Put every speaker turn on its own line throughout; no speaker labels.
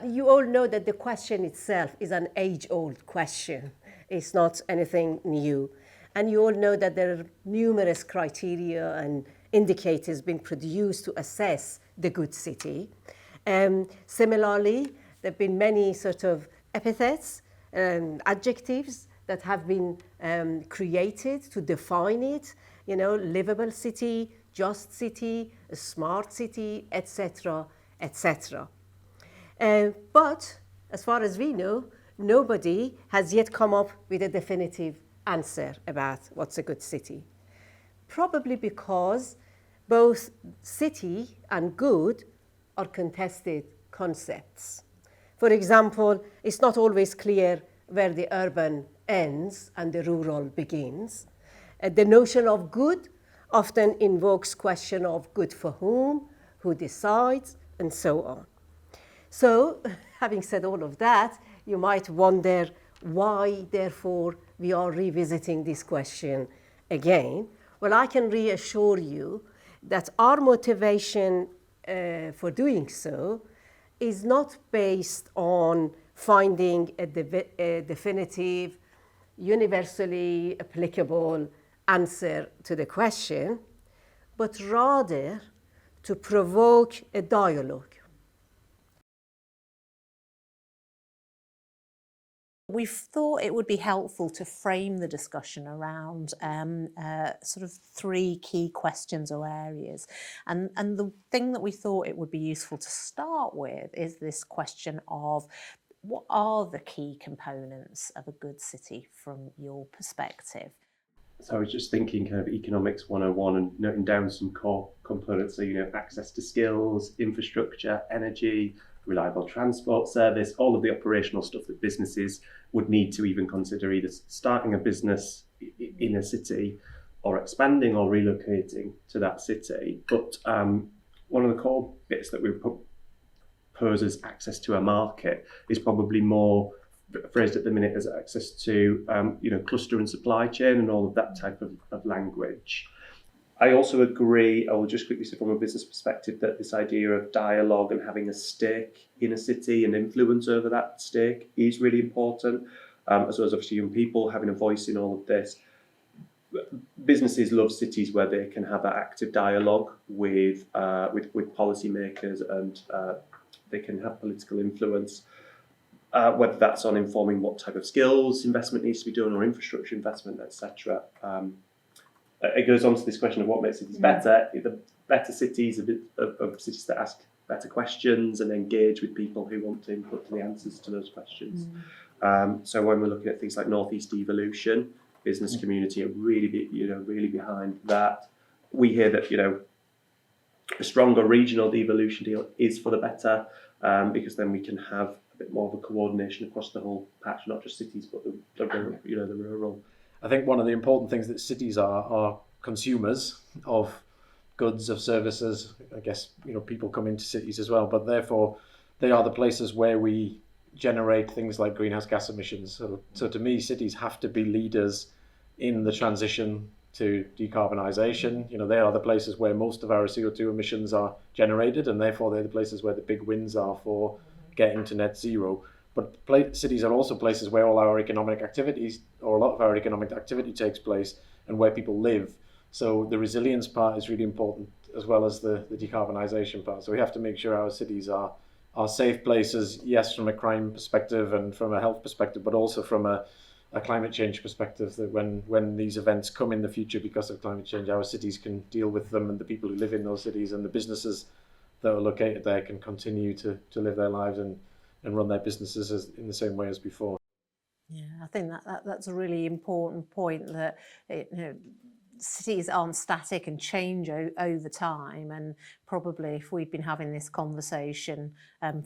You all know that the question itself is an age-old question. It's not anything new. And you all know that there are numerous criteria and indicators being produced to assess the good city. Similarly, there have been many sort of epithets and adjectives that have been created to define it, you know, livable city, just city, a smart city, etc., etc. But as far as we know, nobody has yet come up with a definitive answer about what's a good city. Probably because both city and good are contested concepts. For example, it's not always clear where the urban ends and the rural begins. The notion of good often invokes question of good for whom, who decides, and so on. So, having said all of that, you might wonder why, therefore, we are revisiting this question again. Well, I can reassure you that our motivation for doing so is not based on finding a definitive, universally applicable answer to the question, but rather to provoke a dialogue.
We thought it would be helpful to frame the discussion around sort of three key questions or areas. And the thing that we thought it would be useful to start with is this question of what are the key components of a good city from your perspective?
So I was just thinking kind of economics 101 and noting down some core components. So, you know, access to skills, infrastructure, energy, reliable transport service, all of the operational stuff that businesses would need to even consider either starting a business in a city or expanding or relocating to that city. But one of the core bits that we propose as access to a market is probably more phrased at the minute as access to cluster and supply chain and all of that type of language. I also agree, I will just quickly say from a business perspective, that this idea of dialogue and having a stake in a city and influence over that stake is really important, as well as obviously young people having a voice in all of this. Businesses love cities where they can have that active dialogue with policymakers and they can have political influence. Whether that's on informing what type of skills investment needs to be done or infrastructure investment, etc. It goes on to this question of what makes cities better. The better cities are cities that ask better questions and engage with people who want to input to the answers to those questions. So when we're looking at things like Northeast evolution, business community are really behind that. We hear that a stronger regional devolution deal is for the better, because then we can have a bit more of a coordination across the whole patch, not just cities but the rural.
I think one of the important things that cities are consumers of goods, of services. I guess people come into cities as well, but therefore they are the places where we generate things like greenhouse gas emissions. So to me, cities have to be leaders in the transition to decarbonisation. They are the places where most of our CO2 emissions are generated, and therefore they're the places where the big wins are for getting to net zero. But cities are also places where all our economic activities, or a lot of our economic activity, takes place, and where people live. So the resilience part is really important, as well as the decarbonisation part. So we have to make sure our cities are safe places, yes, from a crime perspective and from a health perspective, but also from a climate change perspective, that when these events come in the future because of climate change, our cities can deal with them, and the people who live in those cities and the businesses that are located there can continue to live their lives and run their businesses in the same way as before.
Yeah, I think that's a really important point, that cities aren't static and change over time, and probably if we'd been having this conversation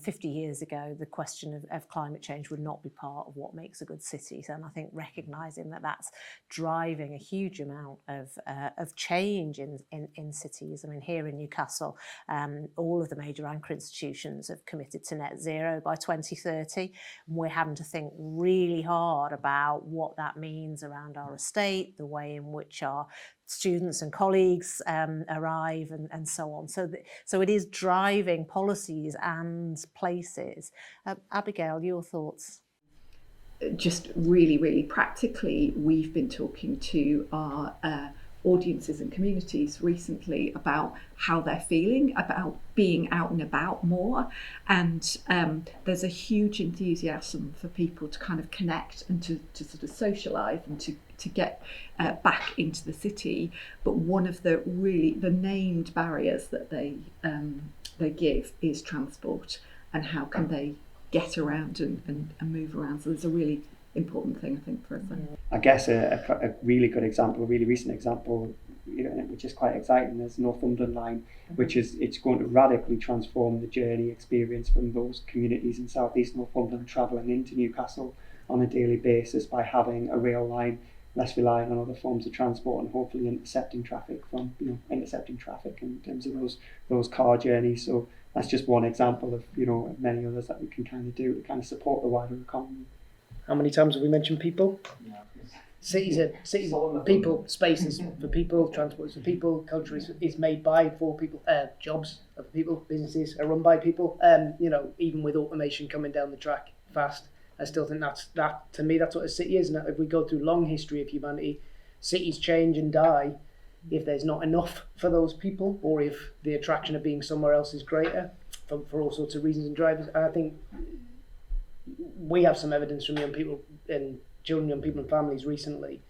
50 years ago, the question of climate change would not be part of what makes a good city. And I think recognising that that's driving a huge amount of change in cities. I mean, here in Newcastle, all of the major anchor institutions have committed to net zero by 2030. And we're having to think really hard about what that means around our estate, the way in which our students and colleagues arrive and so on. So it is driving policies and places. Abigail, your thoughts?
Just really, really practically, we've been talking to our audiences and communities recently about how they're feeling about being out and about more, and there's a huge enthusiasm for people to kind of connect and to sort of socialise and to get back into the city. But one of the named barriers that they give is transport, and how can they get around and move around. So it's a really important thing, I think, for us.
I guess a really good example, a really recent example, which is quite exciting, is Northumberland line, which it's going to radically transform the journey experience from those communities in South East Northumberland travelling into Newcastle on a daily basis by having a rail line, less relying on other forms of transport, and hopefully intercepting traffic in terms of those car journeys. So that's just one example of many others that we can kind of do to kind of support the wider economy.
How many times have we mentioned people? Cities are people, spaces for people, transport is for people, culture is made by, for people, jobs are for people, businesses are run by people. Even with automation coming down the track fast, I still think to me that's what a city is. And if we go through long history of humanity, cities change and die if there's not enough for those people, or if the attraction of being somewhere else is greater for all sorts of reasons and drivers. And I think we have some evidence from young people and children, young people and families recently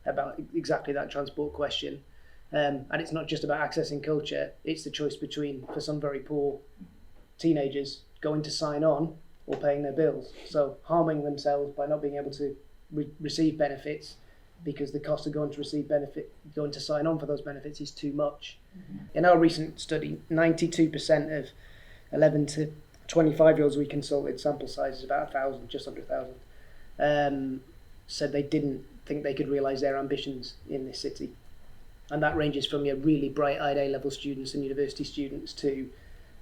about exactly that transport question. And it's not just about accessing culture, it's the choice between, for some very poor teenagers, going to sign on or paying their bills. So harming themselves by not being able to receive benefits because the cost of going to sign on for those benefits is too much. In our recent study, 92% of 11 to 25-year-olds we consulted, sample size is about 1,000, just under 1,000, said they didn't think they could realise their ambitions in this city. And that ranges from your really bright-eyed A-level students and university students to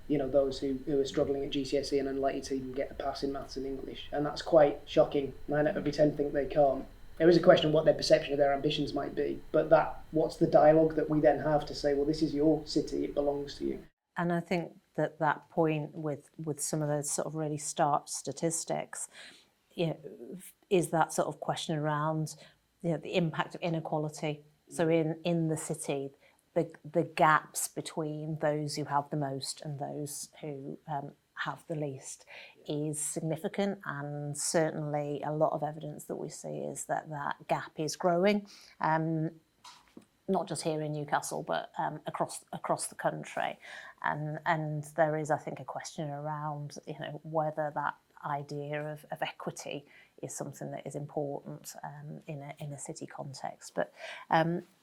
those who are struggling at GCSE and unlikely to even get a pass in maths and English. And that's quite shocking. 9 out of every 10 think they can't. There is a question of what their perception of their ambitions might be, but what's the dialogue that we then have to say, well, this is your city, it belongs to you.
And I think that point with some of those sort of really stark statistics, is that sort of question around the impact of inequality. So in the city, the gaps between those who have the most and those who have the least is significant, and certainly a lot of evidence that we see is that gap is growing, not just here in Newcastle but across the country, and there is, I think, a question around whether that idea of equity is something that is important in a city context. But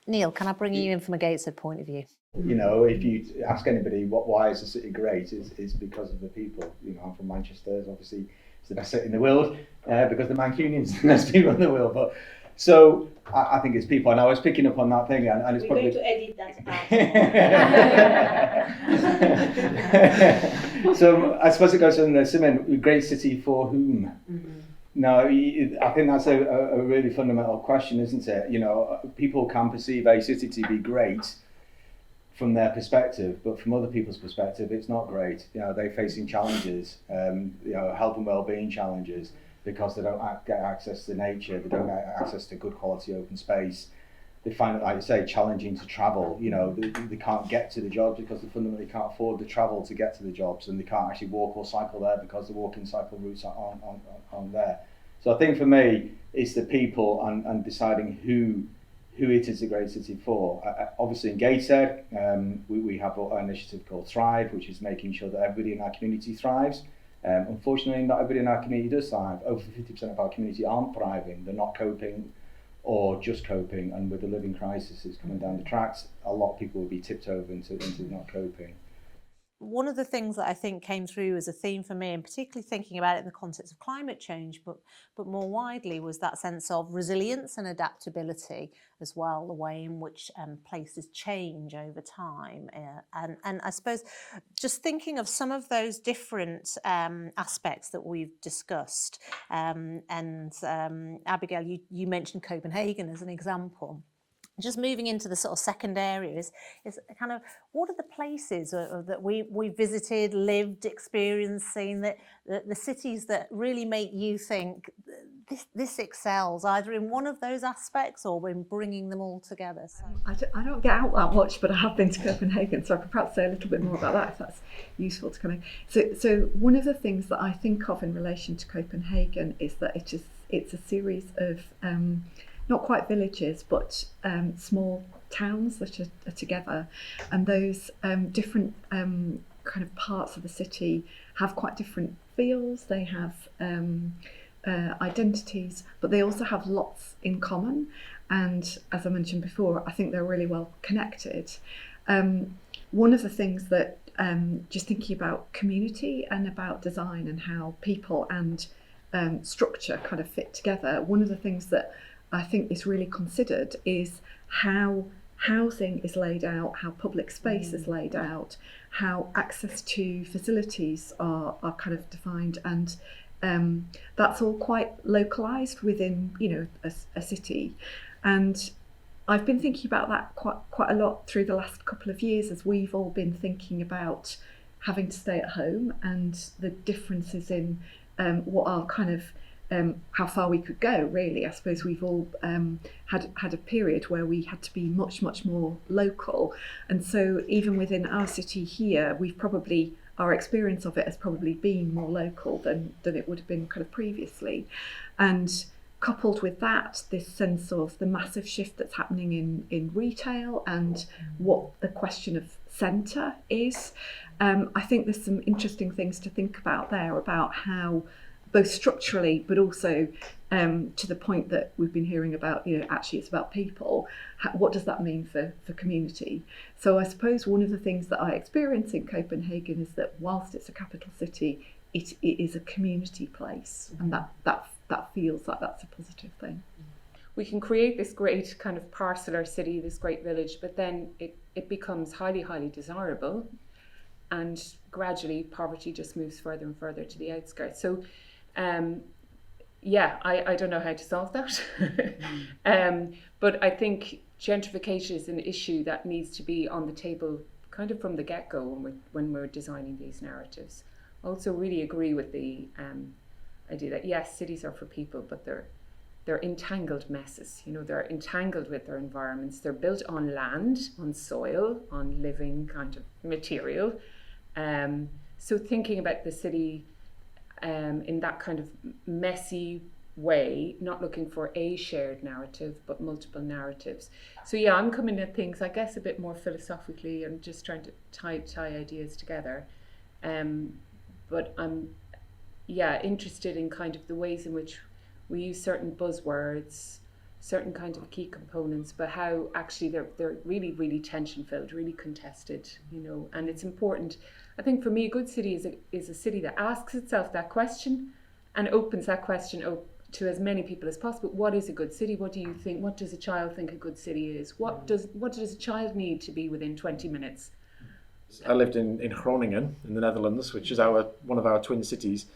Neil, can I bring you in from a Gateshead point of view?
If you ask anybody why is the city great, it's because of the people. I'm from Manchester, obviously it's the best city in the world because the Mancunians are the best people in the world. But so I think it's people, and I was picking up on that thing, and it's probably
going to edit that part.
So I suppose it goes on the similar, great city for whom? Mm-hmm. No, I think that's a really fundamental question, isn't it? People can perceive a city to be great from their perspective, but from other people's perspective, it's not great. They're facing challenges, health and well-being challenges, because they don't get access to nature, they don't get access to good quality open space. They find it, like you say, challenging to travel. They can't get to the jobs because they fundamentally can't afford the travel to get to the jobs, and they can't actually walk or cycle there because the walking cycle routes aren't there. So I think for me, it's the people and deciding who it is a great city for. Obviously in Gateshead, we have an initiative called Thrive, which is making sure that everybody in our community thrives. Unfortunately, not everybody in our community does thrive. Over 50% of our community aren't thriving. They're not coping or just coping, and with the living crisis coming down the tracks, a lot of people will be tipped over into not coping.
One of the things that I think came through as a theme for me, and particularly thinking about it in the context of climate change, but more widely, was that sense of resilience and adaptability as well, the way in which places change over time. And I suppose just thinking of some of those different aspects that we've discussed, and Abigail, you mentioned Copenhagen as an example. Just moving into the sort of second areas is kind of what are the places that we visited, lived, experiencing, that the cities that really make you think this excels either in one of those aspects or in bringing them all together. So.
I don't get out that much, but I have been to Copenhagen, so I could perhaps say a little bit more about that if that's useful to come in. So one of the things that I think of in relation to Copenhagen is that it's a series of not quite villages, but small towns that are together, and those different kind of parts of the city have quite different feels. They have identities, but they also have lots in common. And as I mentioned before, I think they're really well connected. One of the things that just thinking about community and about design and how people and structure kind of fit together, one of the things that I think is really considered is how housing is laid out, how public space is laid out, how access to facilities are kind of defined, and that's all quite localised within, you know, a city. And I've been thinking about that quite a lot through the last couple of years as we've all been thinking about having to stay at home and the differences in what are kind of how far we could go, really. I suppose we've all had a period where we had to be much more local, and so even within our city here, our experience of it has probably been more local than it would have been kind of previously. And coupled with that, this sense of the massive shift that's happening in retail and what the question of centre is, I think there's some interesting things to think about there, about how both structurally, but also to the point that we've been hearing about, you know, actually it's about people. What does that mean for community? So I suppose one of the things that I experience in Copenhagen is that whilst it's a capital city, it is a community place, and that feels like that's a positive thing.
We can create this great kind of parceller city, this great village, but then it becomes highly desirable, and gradually poverty just moves further and further to the outskirts. So I don't know how to solve that. But I think gentrification is an issue that needs to be on the table kind of from the get-go when we're designing these narratives. I also really agree with the idea that yes, cities are for people, but they're entangled messes. You know, they're entangled with their environments. They're built on land, on soil, on living kind of material. So thinking about the city in that kind of messy way, not looking for a shared narrative, but multiple narratives. So yeah, I'm coming at things, I guess, a bit more philosophically and just trying to tie ideas together. But I'm, interested in kind of the ways in which we use certain buzzwords, certain kind of key components, but how actually they're really tension-filled, really contested, you know. And it's important, I think for me, a good city is a city that asks itself that question and opens that question up to as many people as possible. What is a good city? What do you think? What does a child think a good city is? What does a child need to be within 20 minutes?
I lived in Groningen in the Netherlands, which is one of our twin cities,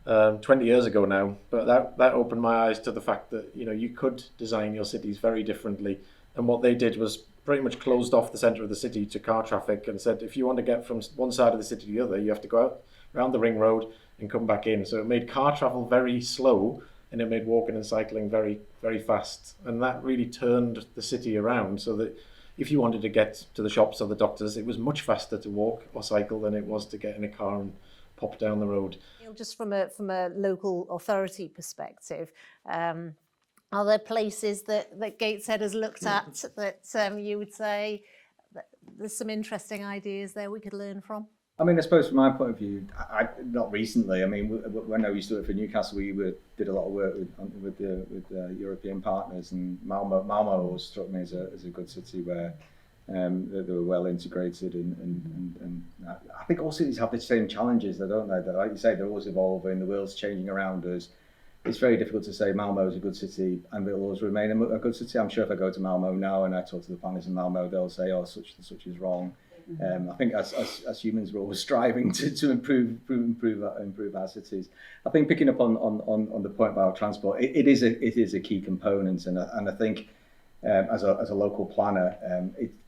20 years ago now. But that opened my eyes to the fact that, you know, you could design your cities very differently. And what they did was pretty much closed off the centre of the city to car traffic and said, if you want to get from one side of the city to the other, you have to go out around the ring road and come back in. So it made car travel very slow, and it made walking and cycling very, very fast. And that really turned the city around, so that if you wanted to get to the shops or the doctors, it was much faster to walk or cycle than it was to get in a car and pop down the road.
Just from a local authority perspective, are there places that Gateshead has looked at that you would say that there's some interesting ideas there we could learn from?
I mean, I suppose from my point of view, not recently. I mean, when I used to work for Newcastle, we did a lot of work with European partners, and Malmo always struck me as a good city where they were well integrated, and I think all cities have the same challenges, don't they? Like you say, they're always evolving. The world's changing around us. It's very difficult to say Malmo is a good city and it will always remain a good city. I'm sure if I go to Malmo now and I talk to the planners in Malmo, they'll say, "Oh, such and such is wrong." I think as humans, we're always striving to improve our cities. I think picking up on the point about transport, it is a key component, and I think as a local planner,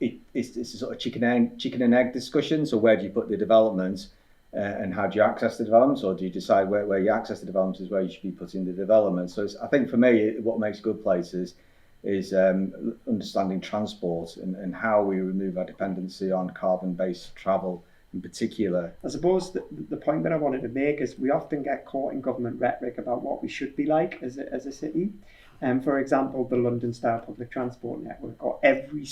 it's a sort of chicken and egg discussion. So where do you put the development, and how do you access the developments, or do you decide where you access the developments is where you should be putting the development? So I think for me, what makes good places is understanding transport and how we remove our dependency on carbon-based travel in particular.
I suppose the point that I wanted to make is we often get caught in government rhetoric about what we should be like as a city. For example, the London-style public transport network, or every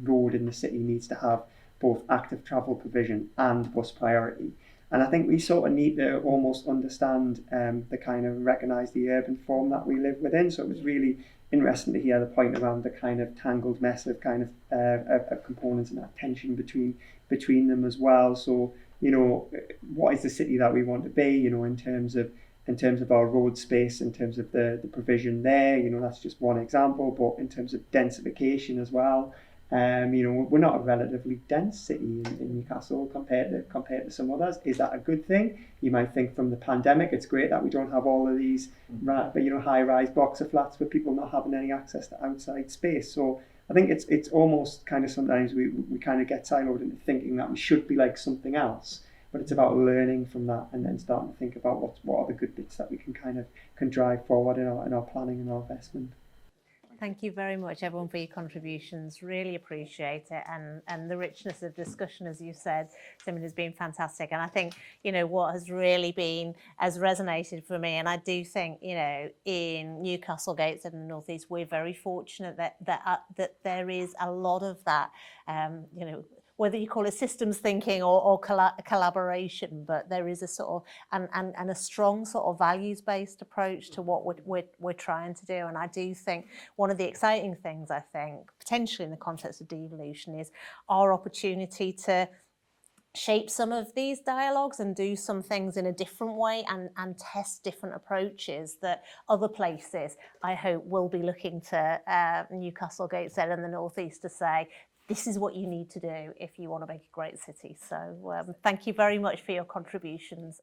road in the city needs to have both active travel provision and bus priority. And I think we sort of need to almost understand the kind of recognise the urban form that we live within. So it was really interesting to hear the point around the kind of tangled mess of kind of components and that tension between them as well. So, you know, what is the city that we want to be, you know, in terms of our road space, in terms of the provision there, you know, that's just one example, but in terms of densification as well, you know, we're not a relatively dense city in Newcastle compared to some others. Is that a good thing? You might think from the pandemic, it's great that we don't have all of these, you know, high-rise blocks of flats with people not having any access to outside space. So I think it's almost kind of sometimes we kind of get siloed into thinking that we should be like something else. But it's about learning from that and then starting to think about what are the good bits that we can drive forward in our planning and our investment.
Thank you very much, everyone, for your contributions. Really appreciate it, and the richness of discussion, as you said, Simon, has been fantastic. And I think, you know, what has really has resonated for me, and I do think, you know, in Newcastle, Gateshead and the North East, we're very fortunate that there is a lot of that, you know, whether you call it systems thinking or collaboration, but there is a sort of and a strong sort of values-based approach to what we're trying to do. And I do think one of the exciting things, I think, potentially in the context of devolution, is our opportunity to shape some of these dialogues and do some things in a different way and test different approaches that other places, I hope, will be looking to Newcastle, Gateshead and the North East to say, this is what you need to do if you want to make a great city. So thank you very much for your contributions.